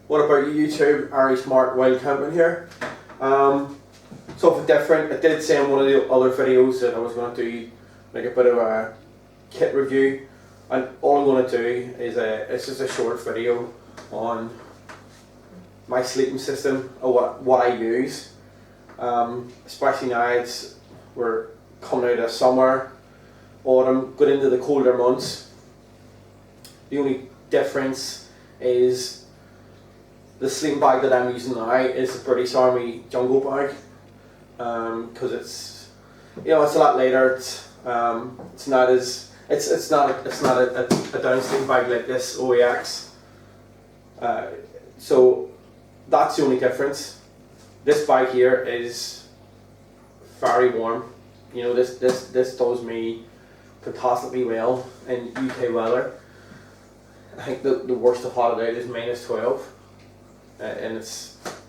What about YouTube? Ari Smart Wild Camping here. Something different. I did say in one of the other videos that I was going to do like a bit of a kit review, and all I'm going to do is it's just a short video on my sleeping system or what I use. Especially now we're coming out of summer, autumn, going into the colder months. The only difference is the sleeping bag that I'm using now is the British Army Jungle bag, because it's it's a lot lighter. It's not as it's not a down sleeping bag like this OEX. So that's the only difference. This bag here is very warm. This does me fantastically well in UK weather. I think the worst I've had it out is -12, and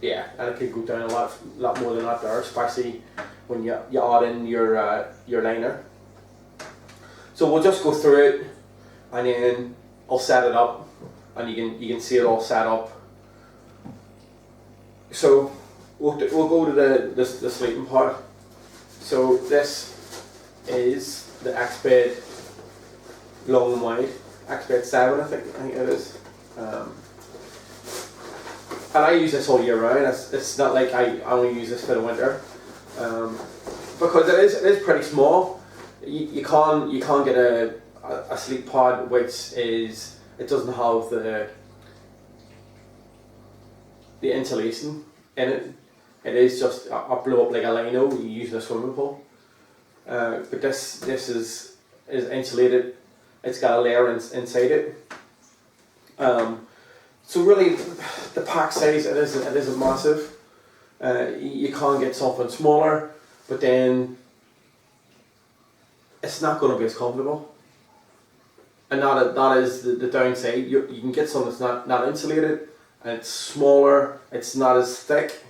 and it could go down a lot more than that there, especially when you add in your liner. So we'll just go through it, and then I'll set it up, and you can see it all set up. So we'll go to the sleeping part. So this is the X-Bed long and wide. X-Bed 7, I think it is. And I use this all year round. It's not like I only use this for the winter, because it is pretty small. You can't get a sleep pod which it doesn't have the insulation in it. It is just a blow up like a lino you use in a swimming pool. But this is insulated. It's got a layer inside it. So really, the pack size it isn't massive. You can't get something smaller, but then it's not going to be as comfortable. And that is the downside. You can get something that's not insulated, and it's smaller. It's not as thick.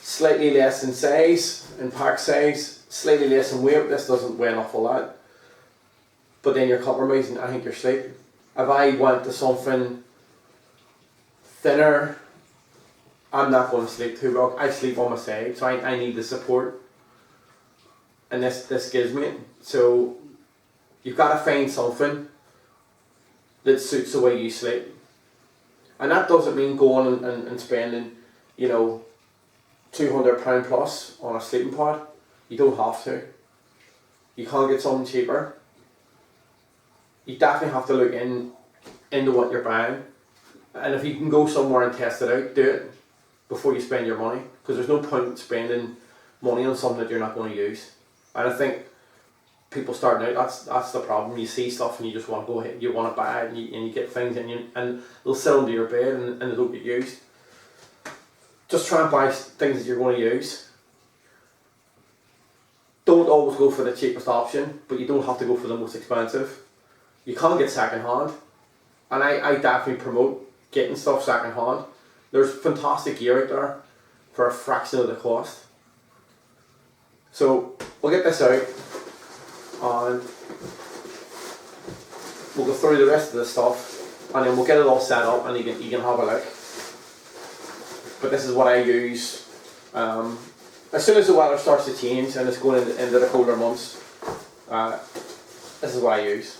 Slightly less in size, in pack size. Slightly less in weight. This doesn't weigh an awful lot. But then you're compromising, I think, your sleep. If I went to something thinner, I'm not going to sleep too well. I sleep on my side, so I need the support. And this gives me it. So you've got to find something that suits the way you sleep. And that doesn't mean going and spending, £200 plus on a sleeping pod. You don't have to. You can't get something cheaper. You definitely have to look into what you're buying, and if you can go somewhere and test it out, do it before you spend your money, because there's no point spending money on something that you're not going to use. And I think people starting out, that's the problem. You see stuff and you just want to go ahead, you want to buy it, and you get things and they'll sit under your bed and they don't get used. Just try and buy things that you're going to use. Don't always go for the cheapest option, but you don't have to go for the most expensive. You can't get second hand, and I definitely promote getting stuff second hand. There's fantastic gear out there for a fraction of the cost. So we'll get this out, and we'll go through the rest of the stuff, and then we'll get it all set up, and you can have a look. But this is what I use. As soon as the weather starts to change and it's going into the colder months, this is what I use.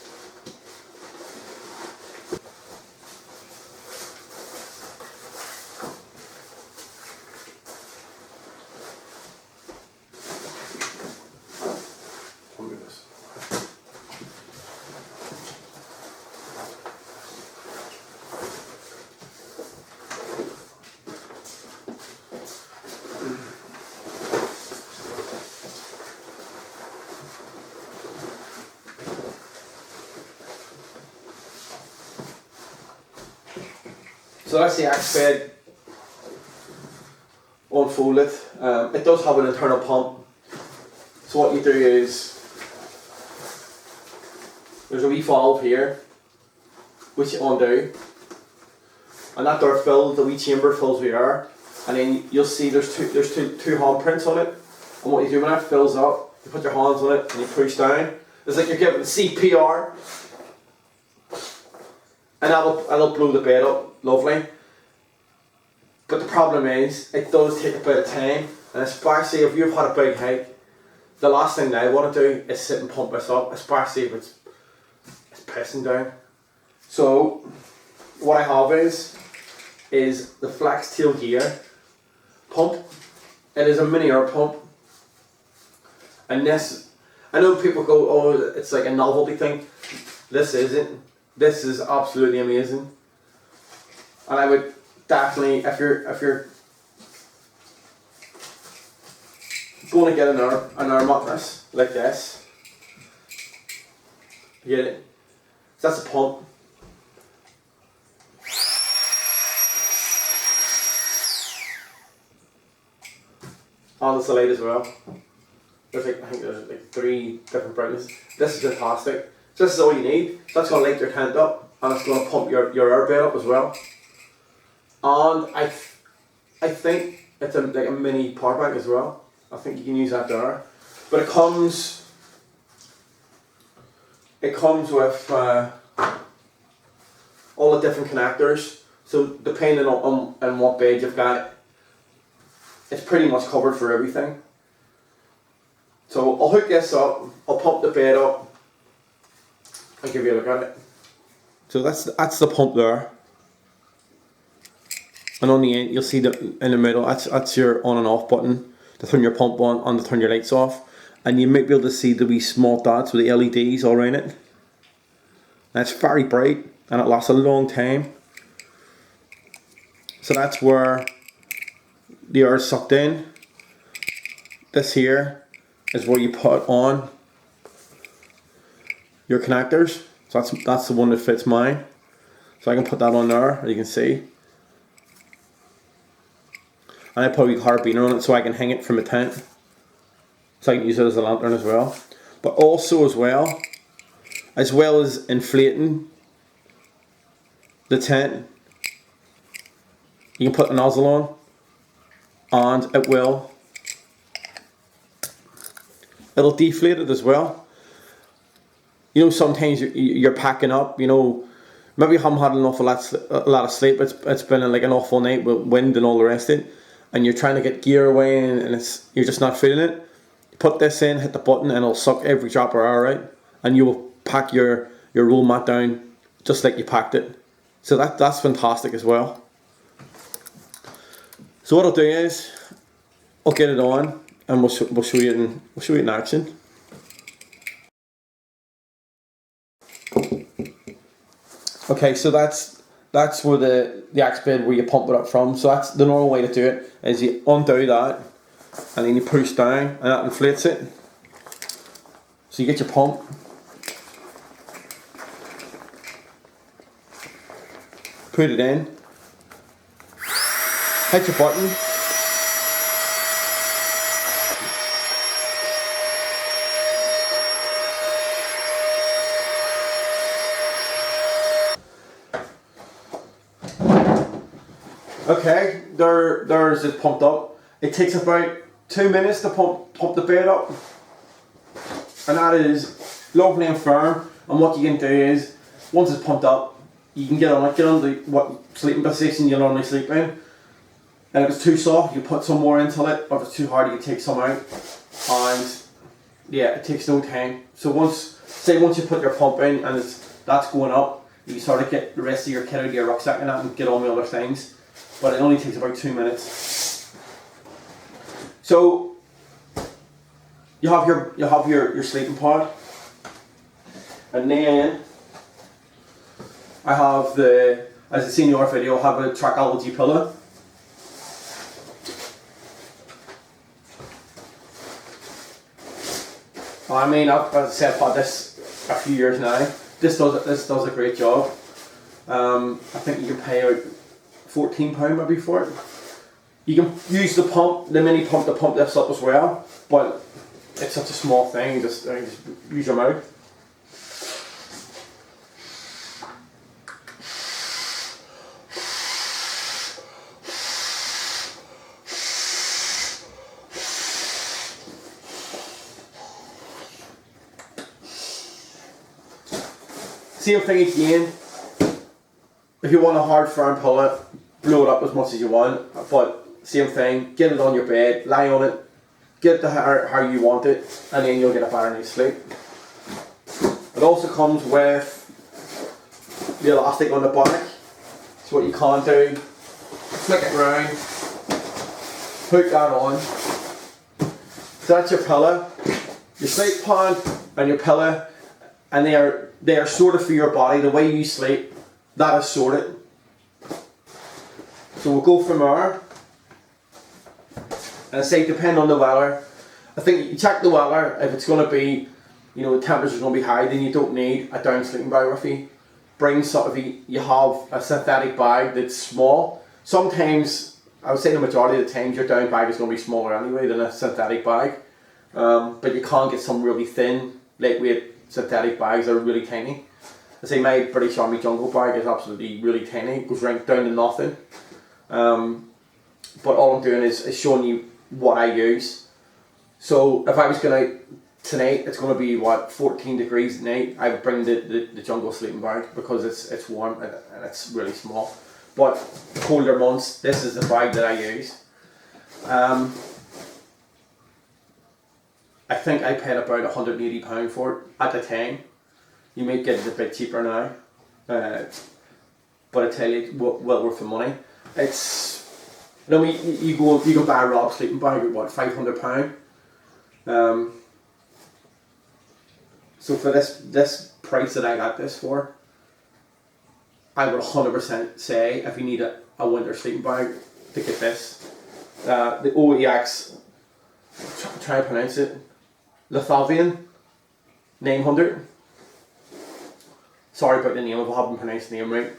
So that's the X-Bed unfolded. It does have an internal pump. So what you do is, there's a wee valve here, which you undo, and that door fills, the wee chamber fills with air, and then you'll see there's two handprints on it. And what you do when that fills up, you put your hands on it and you push down. It's like you're giving CPR, and that'll blow the bed up, lovely. But the problem is, it does take a bit of time, and especially if you've had a big hike, the last thing I want to do is sit and pump this up, especially if it's pissing down. So what I have is the Flex Tail Gear pump. It is a mini air pump, and this, I know people go, oh, it's like a novelty thing. This isn't. This is absolutely amazing, and I would definitely, if you're going to get an air mattress like this, get it. So that's a pump. On the light as well. I think there's like 3 different brightnesses. This is fantastic. So this is all you need. So that's going to light your tent up, and it's going to pump your air bed up as well. And I think it's like a mini power bank as well. I think you can use that there. But it comes with all the different connectors. So depending on what bed you've got, it's pretty much covered for everything. So I'll hook this up, I'll pump the bed up, and give you a look at it. So that's the pump there. And on the end, you'll see that in the middle, that's your on and off button to turn your pump on and to turn your lights off. And you might be able to see the wee small dots with the LEDs all around it. And it's very bright, and it lasts a long time. So that's where the air is sucked in. This here is where you put on your connectors. So that's the one that fits mine. So I can put that on there, as you can see. And I put a wee carabiner on it so I can hang it from a tent. So I can use it as a lantern as well. But also as well as inflating the tent, you can put a nozzle on, and it'll deflate it as well. You know, sometimes you're packing up, you know, maybe you haven't had a lot of sleep, it's been like an awful night with wind and all the rest of it, and you're trying to get gear away and you're just not feeling it. You put this in, hit the button, and it'll suck every drop of air out, and you will pack your roll mat down just like you packed it. So that's fantastic as well. So what I'll do is I'll get it on, and we'll show you in action. Okay, so that's where the axe bed where you pump it up from. So that's the normal way to do it, is you undo that and then you push down and that inflates it. So you get your pump, put it in, hit your button, okay, there's it pumped up. It takes about 2 minutes to pump the bed up, and that is lovely and firm. And what you can do is, once it's pumped up, you can get on the what sleeping position you normally sleep in. And if it's too soft, you put some more into it. Or if it's too hard, you can take some out. And yeah, it takes no time. So once you put your pump in and that's going up, you sort of get the rest of your kit out of your rucksack and that, and get on the other things. But it only takes about 2 minutes. So you have your sleeping pod, and then I have as I seen in your video, I have a Trackology pillow. I mean, as I said, I've had this a few years now. This does a great job. I think you can pay out £14 maybe for it. You can use the mini pump to pump this up as well, but it's such a small thing. Just use your mouth. Same thing again. If you want a hard firm pillow, blow it up as much as you want, but same thing, get it on your bed, lie on it, get it to how you want it, and then you'll get a better night's sleep. It also comes with the elastic on the back. So what you can do, flick it round, hook that on. So that's your pillow, your sleep pad and your pillow, and they are sorted for your body. The way you sleep, that is sorted. So we'll go from there. And I say, depending on the weather, I think you check the weather. If it's going to be, you know, the temperature's going to be high, then you don't need a down sleeping bag with you. Bring sort of you have a synthetic bag that's small. Sometimes, I would say the majority of the times, your down bag is going to be smaller anyway than a synthetic bag. But you can get some really thin, lightweight synthetic bags that are really tiny. I say my British Army Jungle bag is absolutely really tiny. It goes right down to nothing. But all I'm doing is showing you what I use. So if I was going to, tonight it's going to be what, 14 degrees at night, I would bring the Jungle sleeping bag because it's warm and it's really small. But colder months, this is the bag that I use. I think I paid about £180 for it at the time. You might get it a bit cheaper now, but I tell you, well worth the money. It's, you know, you go buy a Rob sleeping bag at what, £500. So for this price that I got this for, I would 100% say if you need a winter sleeping bag to get this. The OEX, try to pronounce it, Lithuanian 900. Sorry about the name if I haven't pronounced the name right.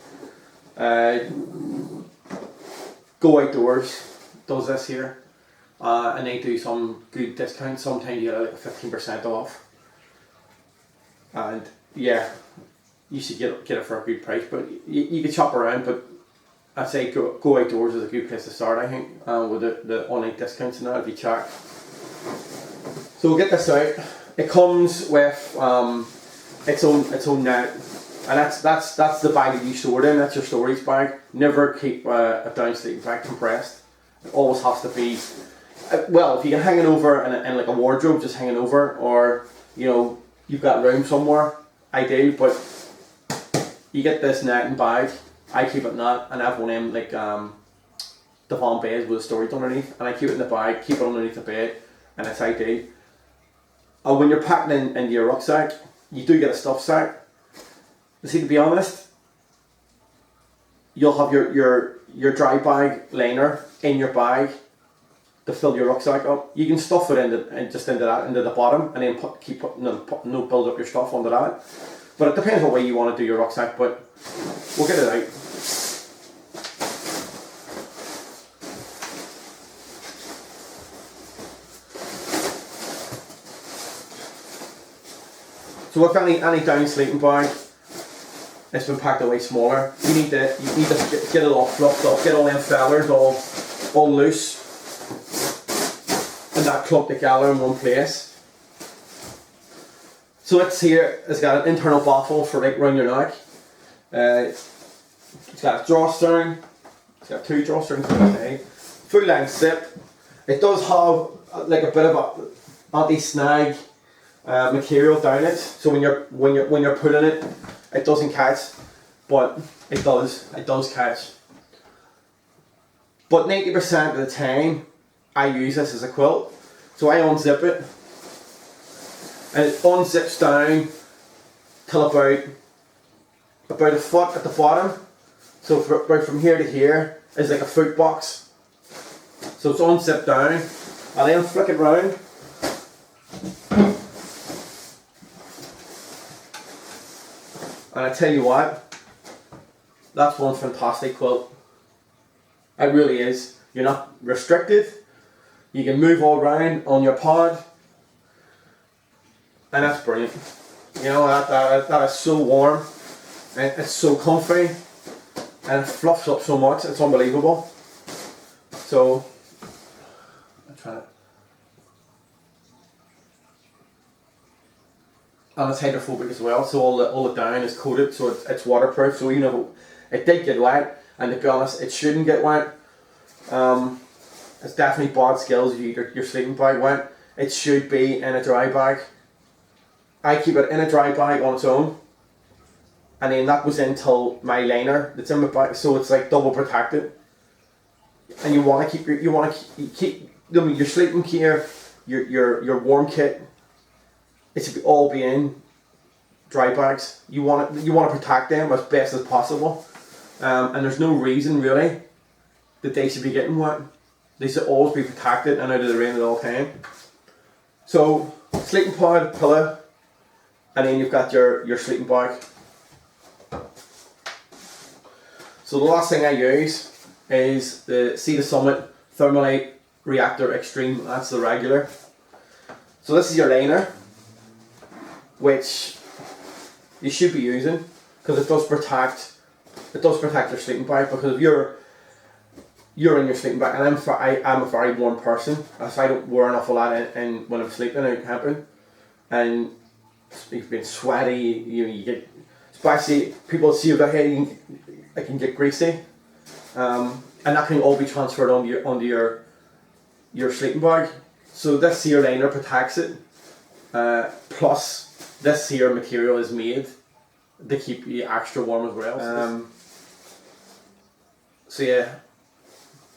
Go Outdoors does this here, and they do some good discounts. Sometimes you get like 15% off, and yeah, you should get it for a good price. But you can shop around, but I'd say Go Outdoors is a good place to start. I think with the online discounts and that, if you check. So we'll get this out. It comes with its own net, and that's the bag that you store it in. That's your storage bag. Never keep a down sleeping bag compressed. It always has to be. Well, if you can hang it over in like a wardrobe, just hang it over, or you know you've got room somewhere, ideal. But you get this net and bag. I keep it in that, and I have one of them like divan beds with a storage underneath, and I keep it in the bag, keep it underneath the bed, and it's ideal. And when you're packing into your rucksack, you do get a stuff sack. You see, to be honest, you'll have your dry bag liner in your bag to fill your rucksack up. You can stuff it into the bottom, and then build up your stuff under that. But it depends what way you want to do your rucksack. But we'll get it out. So with any down sleeping bag, it's been packed away smaller. You need to get it all fluffed up, get all them feathers all loose, and that clumped together in one place. So it's here. It's got an internal baffle for like round your neck. It's got a drawstring. It's got two drawstrings on the full length zip. It does have like a bit of a anti-snag material down it, so when you're pulling it, it doesn't catch, but it does catch. But 90% of the time, I use this as a quilt. So I unzip it, and it unzips down till about a foot at the bottom. So about from here to here is like a foot box. So it's unzipped down, and then flick it round. And I tell you what, that's one fantastic quilt. It really is. You're not restricted. You can move all around on your pod, and that's brilliant. You know, that is so warm, and it's so comfy, and it fluffs up so much. It's unbelievable. So I'm trying to. And it's hydrophobic as well, so all the down is coated, so it's waterproof. So even if it did get wet, and to be honest, it shouldn't get wet. It's definitely bad skills if you get your sleeping bag wet. It should be in a dry bag. I keep it in a dry bag on its own, and then that goes into my liner that's in my bag, so it's like double protected. And you want to keep your sleeping gear, your warm kit. It should all be in dry bags. You want to protect them as best as possible, and there's no reason really that they should be getting wet. They should always be protected and out of the rain at all time. So sleeping pad, pillow, and then you've got your sleeping bag. So the last thing I use is the Sea to Summit Thermalite Reactor Extreme. That's the regular. So this is your liner, which you should be using because it does protect your sleeping bag. Because if you're in your sleeping bag, and I'm a very warm person, so I don't wear an awful lot in when I'm sleeping out camping, and you've been sweaty, you get, especially people see your head, it can get greasy, and that can all be transferred onto your sleeping bag. So this here liner protects it, plus this here material is made to keep you extra warm as well. So yeah,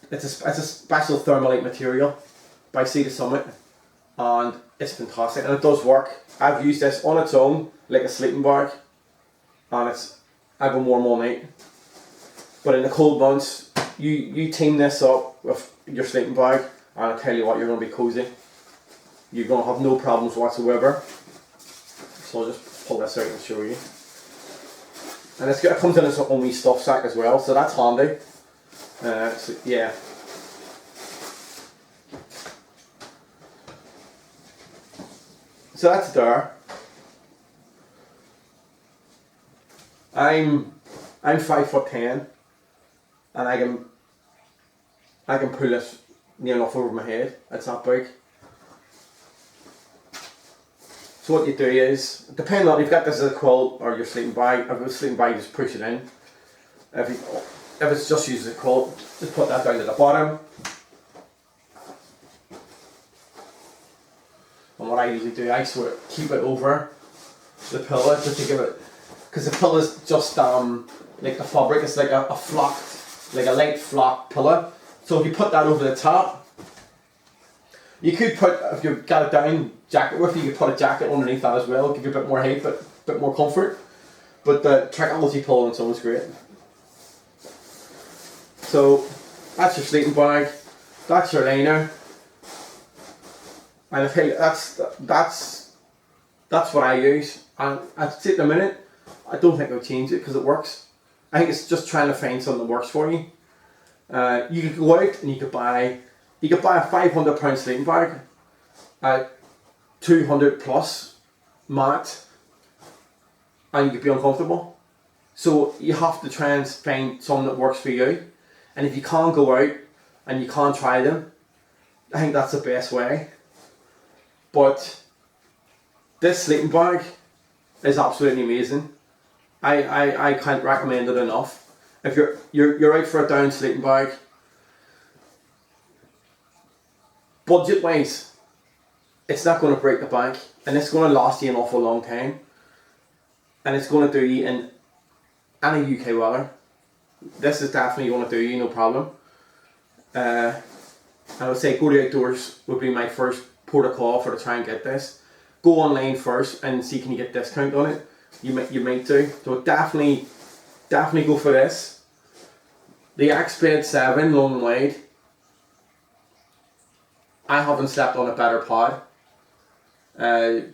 it's a special Thermalite material by Sea to Summit, and it's fantastic and it does work. I've used this on its own like a sleeping bag, and I've been warm all night. But in the cold months, you team this up with your sleeping bag, and I tell you what, you're going to be cozy. You're going to have no problems whatsoever. So I'll just pull this out and show you. And it comes in its own wee stuff sack as well, so that's handy. So yeah. So that's there. I'm 5'10", and I can pull this near enough over my head. It's that big. So what you do is, depending on if you've got this as a quilt or your sleeping bag. If it's a sleeping bag, just push it in. If it's just used as a quilt, just put that down to the bottom. And what I usually do, I sort of keep it over the pillow just to give it, because the pillow is just like the fabric. It's like a flocked, like a light flocked pillow. So if you put that over the top, you could put, if you've got a down jacket with you, could put a jacket underneath that as well, give you a bit more height, but a bit more comfort. But the Trichology pillow on its own is great. So that's your sleeping bag, that's your liner, and I tell you, that's what I use. And at the minute, I don't think I'll change it because it works. I think it's just trying to find something that works for you. You could go out and you could buy a £500 sleeping bag at 200 plus mat, and you could be uncomfortable. So you have to try and find something that works for you. And if you can't go out and you can't try them, I think that's the best way. But this sleeping bag is absolutely amazing. I can't recommend it enough. If you're out for a down sleeping bag, budget wise, it's not going to break the bank, and it's going to last you an awful long time, and it's going to do you in any UK weather. This is definitely going to do you no problem. I would say go to outdoors would be my first port of call for to try and get this. Go online first and see can you get discount on it. You might do. So definitely go for this. The X-Blade 7 long and wide. I haven't slept on a better pod. I've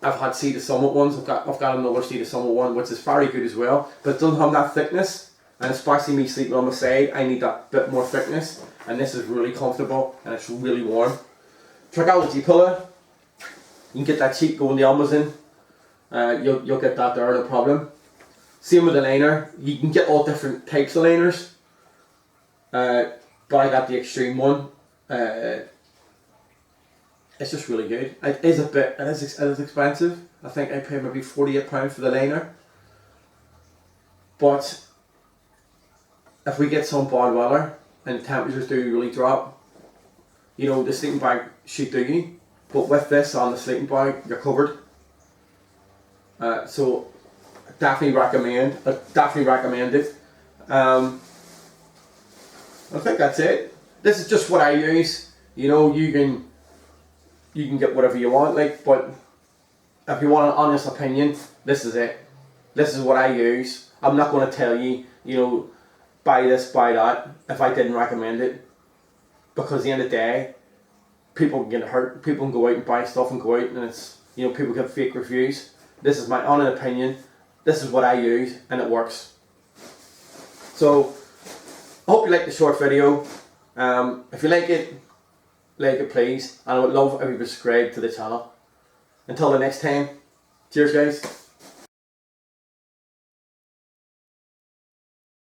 had Sea to Summit ones. I've got another Sea to Summit one which is very good as well, but it doesn't have that thickness. And especially me sleeping on my side, I need that bit more thickness. And this is really comfortable and it's really warm. Trichology pillow. You can get that cheap, go on the Amazon. You'll get that there, no problem. Same with the liner. You can get all different types of liners. But I got the extreme one. It's just really good. It is expensive. I think I paid maybe £48 for the liner. But if we get some bad weather and temperatures do really drop, you know, the sleeping bag should do you. But with this on the sleeping bag, you're covered. So definitely recommend it. I think that's it. This is just what I use. You know, you can get whatever you want, like, but if you want an honest opinion, this is it. This is what I use. I'm not going to tell you, you know, buy this, buy that, if I didn't recommend it. Because at the end of the day, people can get hurt. People can go out and buy stuff and go out and it's, you know, people get fake reviews. This is my honest opinion. This is what I use and it works. So, I hope you liked the short video. If you like it please. And I would love if you subscribe to the channel. Until the next time, cheers guys.